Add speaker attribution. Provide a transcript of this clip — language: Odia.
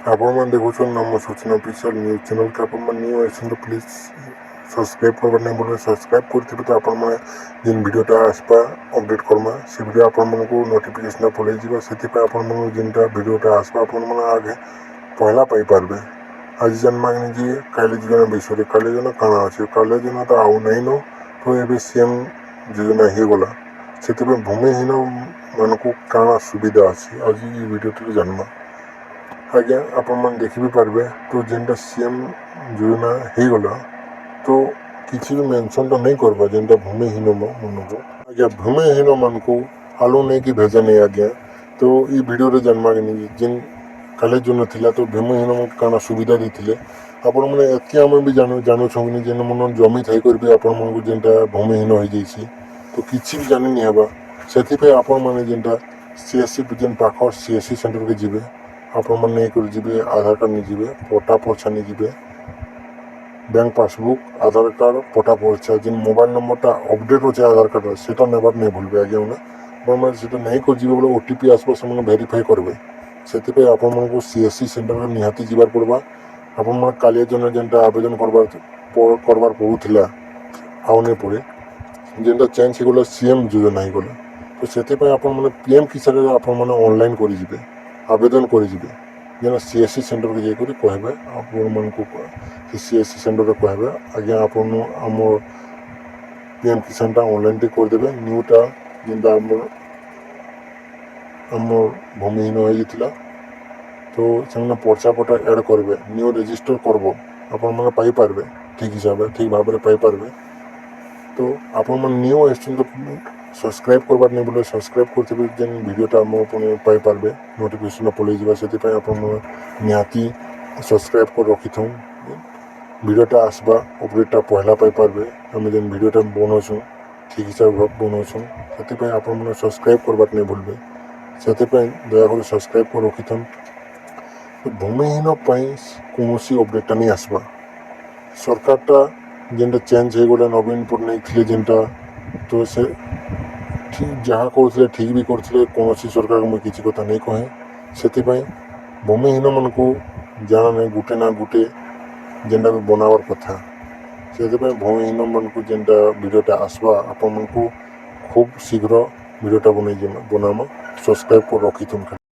Speaker 1: ଆପଣମାନେ ଦେଖୁଛନ୍ତି ଆମ ସୂଚନା ଅଫିସିଆଲ୍ ନ୍ୟୁଜ୍ ଚ୍ୟାନେଲ୍କୁ ଆପଣମାନେ ନ୍ୟୁ ଆସନ୍ତୁ ପ୍ଲିଜ୍ ସବସ୍କ୍ରାଇବ୍ କରବାର ନାହିଁ ବୋଲେ ସବସ୍କ୍ରାଇବ୍ କରିଥିବେ ତ ଆପଣମାନେ ଯେନ୍ ଭିଡ଼ିଓଟା ଆସବା ଅପଡ଼େଟ୍ କର୍ମା ସେ ଭିଡ଼ିଓ ଆପଣମାନଙ୍କୁ ନୋଟିଫିକେସନ୍ ପଳାଇଯିବ ସେଥିପାଇଁ ଆପଣମାନଙ୍କୁ ଯେନ୍ଟା ଭିଡ଼ିଓଟା ଆସବା ଆପଣମାନେ ଆଗେ ପହଲା ପାଇପାରିବେ। ଆଜି ଜାନ୍ମା ଯେ କାଲି ଯୋଜନା ବିଷୟରେ କାଲି ଯୋଜନା କାଣା ଅଛି କାଲି ଯୋଜନା ତ ଆଉ ନାଇଁନ ତ ଏବେ ସିଏମ୍ ଯୋଜନା ହେଇଗଲା ସେଥିପାଇଁ ଭୂମିହୀନ ମାନଙ୍କୁ କାଣା ସୁବିଧା ଅଛି ଆଜି ଏ ଭିଡ଼ିଓଟିରେ ଜାନ୍ମା। ଆଜ୍ଞା ଆପଣମାନେ ଦେଖି ବି ପାରିବେ ତ ଯେନ୍ଟା ସିଏମ୍ ଯୋଜନା ହେଇଗଲା ତ କିଛି ବି ମେନସନ୍ଟା ନାଇଁ କରିବା ଯେନ୍ଟା ଭୂମିହୀନ ମାନଙ୍କୁ ଆଜ୍ଞା ଭୂମିହୀନମାନଙ୍କୁ ଆଲୁ ନେଇକି ଭେଜା ନେଇ ଆଜ୍ଞା ତ ଇ ଭିଡ଼ିଓରେ ଜାନ୍ମା ଯେନ୍ କାଲି ଯୋଜନା ଥିଲା ତ ଭୂମିହୀନମାନଙ୍କୁ କାଣା ସୁବିଧା ଦେଇଥିଲେ ଆପଣମାନେ ଏତ୍କି ଆମେ ବି ଜାଣୁଛୁଁ କି ଯେନ୍ ମନ ଜମି ଥାଇକରି ବି ଆପଣମାନଙ୍କୁ ଯେନ୍ଟା ଭୂମିହୀନ ହେଇଯାଇଛି ତ କିଛି ବି ଜାଣିନି ହେବା ସେଥିପାଇଁ ଆପଣମାନେ ଯେନ୍ଟା CSC ଯେନ୍ ପାଖ CSC ସେଣ୍ଟର୍କେ ଯିବେ ଆପଣମାନେ ନେଇକରି ଯିବେ ଆଧାର କାର୍ଡ଼ ନେଇଯିବେ ପଟା ପୋଛା ନେଇଯିବେ ବ୍ୟାଙ୍କ ପାସବୁକ୍ ଆଧାର କାର୍ଡ଼ ପଟା ପୋଛା ଯେନ୍ ମୋବାଇଲ୍ ନମ୍ବରଟା ଅପଡ଼େଟ୍ ଅଛେ ଆଧାର କାର୍ଡ଼ରେ ସେଟା ନେବାର ନେଇ ଭୁଲବେ ଆଜ୍ଞା ଆପଣମାନେ ସେଟା ନେଇ କରି ଯିବେ ବୋଲେ OTP ଆସିବ ସେମାନେ ଭେରିଫାଏ କରିବେ ସେଥିପାଇଁ ଆପଣମାନଙ୍କୁ CSC ସେଣ୍ଟର୍ରେ ନିହାତି ଯିବାର ପଡ଼ବା। ଆପଣମାନେ କାଲିଆ ଯୋଜନା ଯେନ୍ଟା ଆବେଦନ କରବାର ପଡ଼ୁଥିଲା ଆଉ ନାଇଁ ପଡ଼େ ଯେନ୍ଟା ଚେଞ୍ଜ ହେଇଗଲା CM ଯୋଜନା ହେଇଗଲା ତ ସେଥିପାଇଁ ଆପଣମାନେ PM କିଷାନରେ ଆପଣମାନେ ଅନଲାଇନ୍ କରିଯିବେ ଆବେଦନ କରିଯିବେ ଯେନ୍ CSC ସେଣ୍ଟର୍କେ ଯାଇକରି କହିବେ ଆପଣମାନଙ୍କୁ ସେ CSC ସେଣ୍ଟର୍ରେ କହିବେ ଆଜ୍ଞା ଆପଣ ଆମର PM କିଷାନଟା ଅନଲାଇନ୍ଟେ କରିଦେବେ ନ୍ୟୁଟା ଯେନ୍ଟା ଆମର ଭୂମିହୀନ ହେଇଯାଇଥିଲା ତ ସେମାନେ ପଟା ଆଡ଼୍ କରିବେ ନ୍ୟୁ ରେଜିଷ୍ଟର କରବ ଆପଣମାନେ ପାଇପାରିବେ ଠିକ୍ ଭାବରେ ପାଇପାରିବେ ତ ଆପଣମାନେ ନ୍ୟୁ ଆସିଛନ୍ତି ସବସ୍କ୍ରାଇବ୍ କରବାର ନାହିଁ ବୋଲେ ସବସ୍କ୍ରାଇବ୍ କରିଥିବେ ଯେନ୍ ଭିଡ଼ିଓଟା ଆମ ପୁଣି ପାଇପାରିବେ ନୋଟିଫିକେସନ୍ ପଳାଇଯିବା ସେଥିପାଇଁ ଆପଣମାନେ ନିହାତି ସବସ୍କ୍ରାଇବ୍ କରି ରଖିଥାଉଁ ଭିଡ଼ିଓଟା ଆସବା ଅପଡ଼େଟ୍ଟା ପହଲା ପାଇପାରିବେ ଆମେ ଯେନ୍ ଭିଡ଼ିଓଟା ବନଉଛୁଁ ଠିକ୍ ହିସାବରେ ବନଉଛୁଁ ସେଥିପାଇଁ ଆପଣମାନେ ସବସ୍କ୍ରାଇବ୍ କରବାର ନାହିଁ ଭୁଲବେ ସେଥିପାଇଁ ଦୟାକରି ସବସ୍କ୍ରାଇବ୍ କରି ରଖିଥାଉଁ ଭୂମିହୀନ ପାଇଁ କୌଣସି ଅପଡ଼େଟ୍ଟା ନେଇ ଆସବା ସରକାରଟା ଯେନ୍ଟା ଚେଞ୍ଜ ହେଇଗଲା ନବୀନ ପଟ୍ଟନାୟକ ଥିଲେ ଯେନ୍ଟା ତ ସେ ଠିକ୍ ଯାହା କରୁଥିଲେ ଠିକ୍ ବି କରୁଥିଲେ କୌଣସି ସରକାରକୁ ମୁଇଁ କିଛି କଥା ନେଇ କହେ ସେଥିପାଇଁ ଭୂମିହୀନମାନଙ୍କୁ ଜାଣା ନାହିଁ ଗୁଟେ ନା ଗୁଟେ ଯେନ୍ଟା ବି ବନାବାର କଥା ସେଥିପାଇଁ ଭୂମିହୀନମାନଙ୍କୁ ଯେନ୍ଟା ଭିଡ଼ିଓଟା ଆସବା ଆପଣମାନଙ୍କୁ ଖୁବ୍ ଶୀଘ୍ର ଭିଡ଼ିଓଟା ବନାମା ସବସ୍କ୍ରାଇବ୍ କରି ରଖିଥାଉଁ।